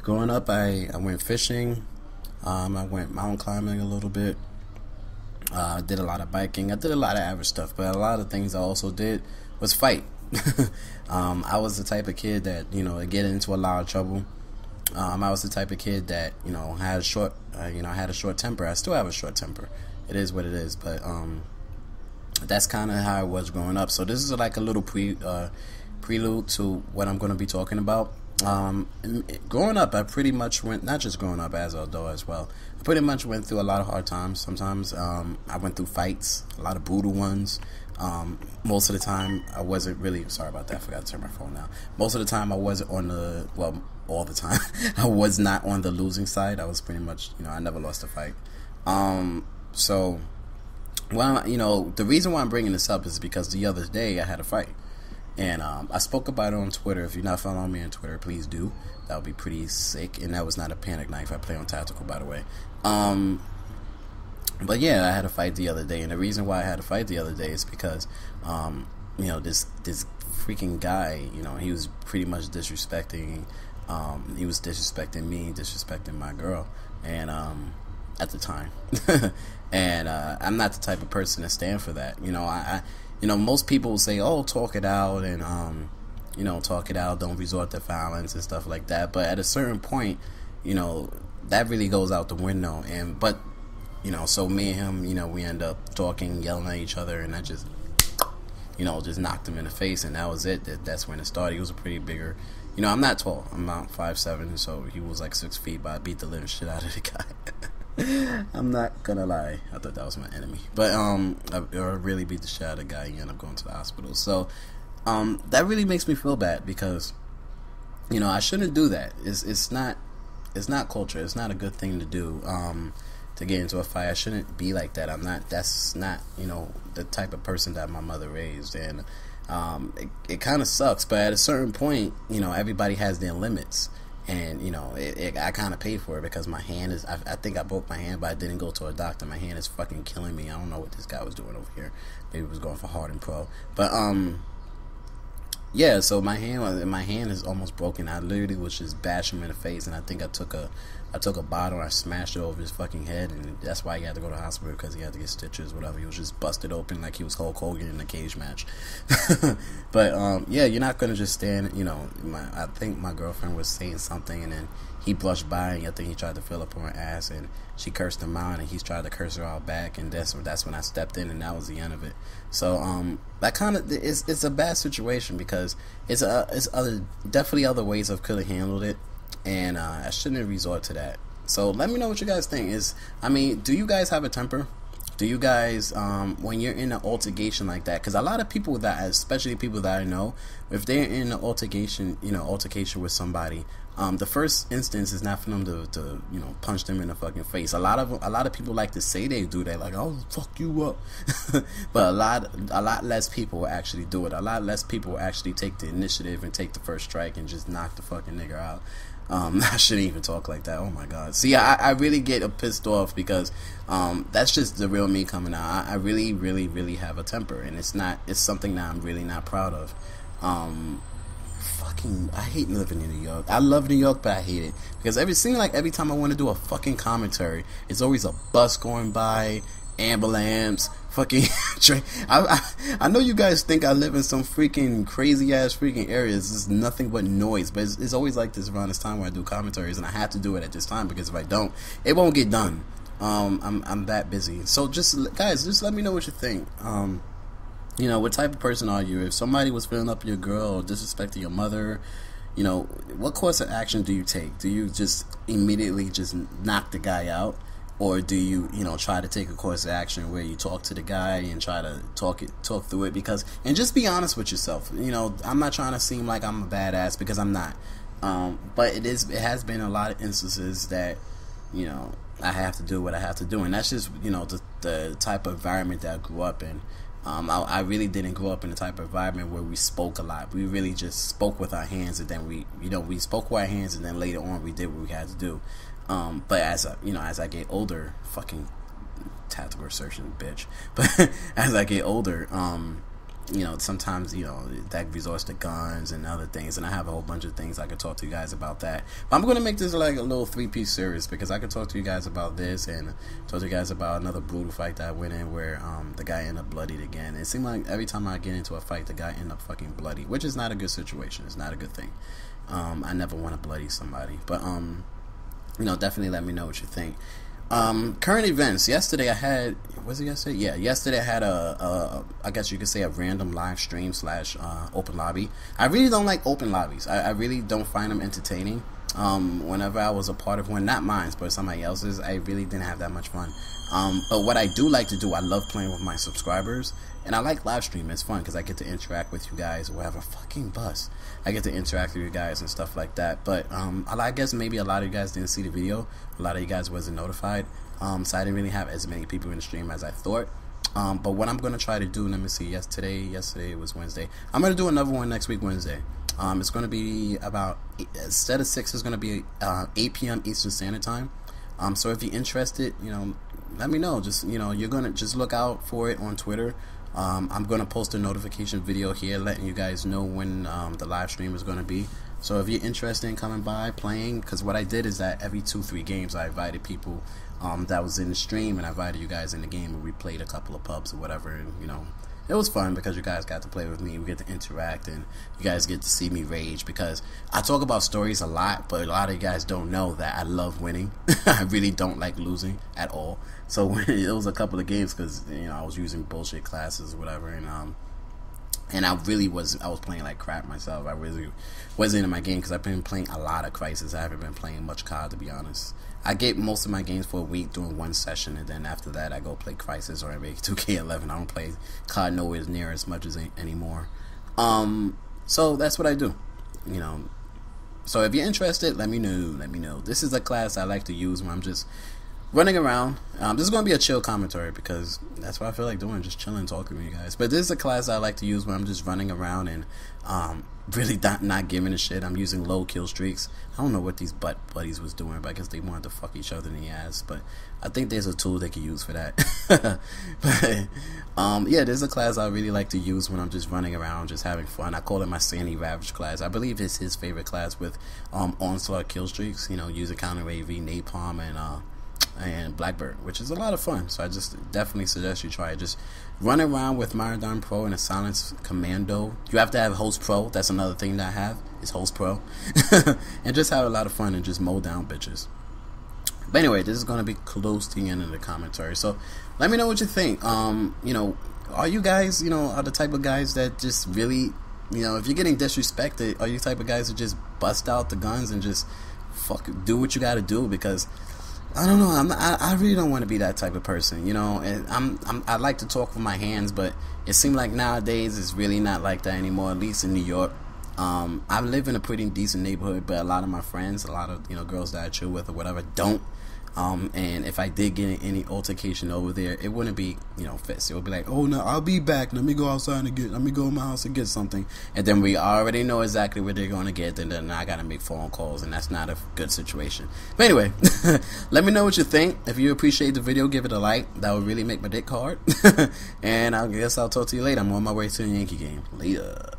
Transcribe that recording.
Growing up, I went fishing. I went mountain climbing a little bit. I did a lot of biking. I did a lot of average stuff, but a lot of things I also did was fight. I was the type of kid that would get into a lot of trouble. I was the type of kid that had a short, I had a short temper. I still have a short temper. It is what it is, but that's kind of how I was growing up. So this is like a little prelude to what I'm going to be talking about. Growing up, I pretty much went, not just growing up, as an adult as well, I pretty much went through a lot of hard times. Sometimes I went through fights, a lot of brutal ones. Most of the time I wasn't really, sorry about that, I forgot to turn my phone down. Most of the time I wasn't on the, well, all the time I was not on the losing side. I was pretty much, I never lost a fight. So well, the reason why I'm bringing this up is because the other day I had a fight. And I spoke about it on Twitter. If you're not following me on Twitter, please do. That would be pretty sick. And that was not a panic knife. I play on Tactical, by the way. But yeah, I had a fight the other day. And the reason why I had a fight the other day is because, this freaking guy, he was pretty much disrespecting. He was disrespecting me, disrespecting my girl. And at the time. And I'm not the type of person to stand for that. Most people will say, "Oh, talk it out," and talk it out. Don't resort to violence and stuff like that. But at a certain point, that really goes out the window. But so me and him, we end up talking, yelling at each other, and I just, just knocked him in the face, and that was it. That's when it started. He was a pretty bigger. I'm not tall. I'm about 5'7", so he was like 6 feet. But I beat the living shit out of the guy. I'm not gonna lie, I thought that was my enemy, but I really beat the shit out of the guy. He ended up going to the hospital. So that really makes me feel bad because I shouldn't do that. It's not culture. It's not a good thing to do to get into a fight. I shouldn't be like that. That's not the type of person that my mother raised. And it kind of sucks, but at a certain point everybody has their limits. And I kind of paid for it because my hand is, I think I broke my hand, but I didn't go to a doctor. My hand is fucking killing me. I don't know what this guy was doing over here. Maybe he was going for hard and pro. But yeah, so my hand is almost broken. I literally was just bashing him in the face, and I think I took a bottle and I smashed it over his fucking head, and that's why he had to go to the hospital, because he had to get stitches, whatever. He was just busted open like he was Hulk Hogan in a cage match. But yeah, you're not gonna just stand. I think my girlfriend was saying something, and then he brushed by, and I think he tried to fill up on her ass, and she cursed him out, and he's tried to curse her out back, and that's when I stepped in, and that was the end of it. So that kind of, it's a bad situation because it's definitely other ways of could have handled it. And I shouldn't resort to that. So let me know what you guys think. Do you guys have a temper? Do you guys, when you're in an altercation like that, because a lot of people that, especially people that I know, if they're in an altercation with somebody, the first instance is not for them to punch them in the fucking face. A lot of people like to say they do that, like, "I'll fuck you up," but a lot less people will actually do it. A lot less people will actually take the initiative and take the first strike and just knock the fucking nigga out. I shouldn't even talk like that. Oh my god. See, I really get pissed off because that's just the real me coming out. I really, really, really have a temper, and it's something that I'm really not proud of. I hate living in New York. I love New York, but I hate it because every time I want to do a fucking commentary, it's always a bus going by, ambulance, fucking train. I know you guys think I live in some freaking crazy ass freaking areas. It's nothing but noise, but it's always like this around this time where I do commentaries, and I have to do it at this time because if I don't, it won't get done. I'm that busy. So just let me know what you think. What type of person are you? If somebody was filling up your girl or disrespecting your mother, what course of action do you take? Do you just immediately just knock the guy out? Or do you, try to take a course of action where you talk to the guy and try to talk through it? And just be honest with yourself. I'm not trying to seem like I'm a badass because I'm not. But it has been a lot of instances that, I have to do what I have to do. And that's just, the type of environment that I grew up in. I really didn't grow up in the type of environment where we spoke a lot. We really just spoke with our hands, and then we spoke with our hands, and then later on we did what we had to do. But as I get older, fucking tactical assertion, bitch. But as I get older, you know, sometimes, you know, that resorts to guns and other things, and I have a whole bunch of things I could talk to you guys about that. But I'm going to make this like a little 3-piece series, because I could talk to you guys about this and talk to you guys about another brutal fight that I went in where the guy ended up bloodied again. It seemed like every time I get into a fight, the guy ended up fucking bloody, which is not a good situation. It's not a good thing. I never want to bloody somebody. But, you know, definitely let me know what you think. Current events. Yesterday I had, was it yesterday? Yeah, yesterday I had I guess you could say a random live stream / open lobby. I really don't like open lobbies. I really don't find them entertaining. Whenever I was a part of one, not mine, but somebody else's, I really didn't have that much fun. But what I do like to do, I love playing with my subscribers, and I like live streaming. It's fun because I get to interact with you guys. We'll have a fucking bus. I get to interact with you guys and stuff like that. But I guess maybe a lot of you guys didn't see the video. A lot of you guys wasn't notified. So I didn't really have as many people in the stream as I thought. But what I'm gonna try to do, let me see. Yesterday was Wednesday. I'm gonna do another one next week Wednesday. It's gonna be about, instead of 6, it's gonna be 8 p.m. Eastern Standard Time. So if you're interested, you know, let me know. Just, you know, you're gonna just look out for it on Twitter. I'm gonna post a notification video here letting you guys know when the live stream is gonna be. So if you're interested in coming by playing, because what I did is that every 2-3 games I invited people that was in the stream, and I invited you guys in the game, and we played a couple of pubs or whatever, and you know, it was fun because you guys got to play with me. We get to interact, and you guys get to see me rage, because I talk about stories a lot, but a lot of you guys don't know that I love winning. I really don't like losing at all. So when it was a couple of games, because, you know, I was using bullshit classes or whatever, and I was playing like crap myself. I really wasn't in my game because I've been playing a lot of Crisis. I haven't been playing much COD, to be honest. I get most of my games for a week doing one session, and then after that I go play Crisis or NBA 2K11. I don't play COD nowhere near as much as anymore. So that's what I do, you know. So if you're interested, let me know. This is a class I like to use when I'm just running around. This is going to be a chill commentary because that's what I feel like doing, just chilling, talking to you guys. But this is a class I like to use when I'm just running around and really not giving a shit. I'm using low kill streaks. I don't know what these buddies was doing, but I guess they wanted to fuck each other in the ass. But I think there's a tool they can use for that. But yeah, there's a class I really like to use when I'm just running around, just having fun. I call it my Sandy Ravage class. I believe it's his favorite class with onslaught kill streaks. You know, using counter AV, napalm, and Blackbird, which is a lot of fun. So I just definitely suggest you try it. Just run around with Marathon Pro and a Silence Commando. You have to have Host Pro. That's another thing that I have, is Host Pro. And just have a lot of fun and just mow down bitches. But anyway, this is going to be close to the end of the commentary. So let me know what you think. You know, are you guys, you know, are the type of guys that just really, you know, if you're getting disrespected, are you the type of guys that just bust out the guns and just do what you got to do? Because I don't know. I really don't want to be that type of person, you know. And I like to talk with my hands, but it seems like nowadays it's really not like that anymore. At least in New York, I live in a pretty decent neighborhood, but a lot of my friends, a lot of, you know, girls that I chill with or whatever, don't. And if I did get any altercation over there, it wouldn't be, you know, fist. It would be like, oh no, I'll be back. Let me go outside and let me go in my house and get something. And then we already know exactly what they're going to get. And then I got to make phone calls, and that's not a good situation. But anyway, let me know what you think. If you appreciate the video, give it a like. That would really make my dick hard. And I guess I'll talk to you later. I'm on my way to the Yankee game. Later.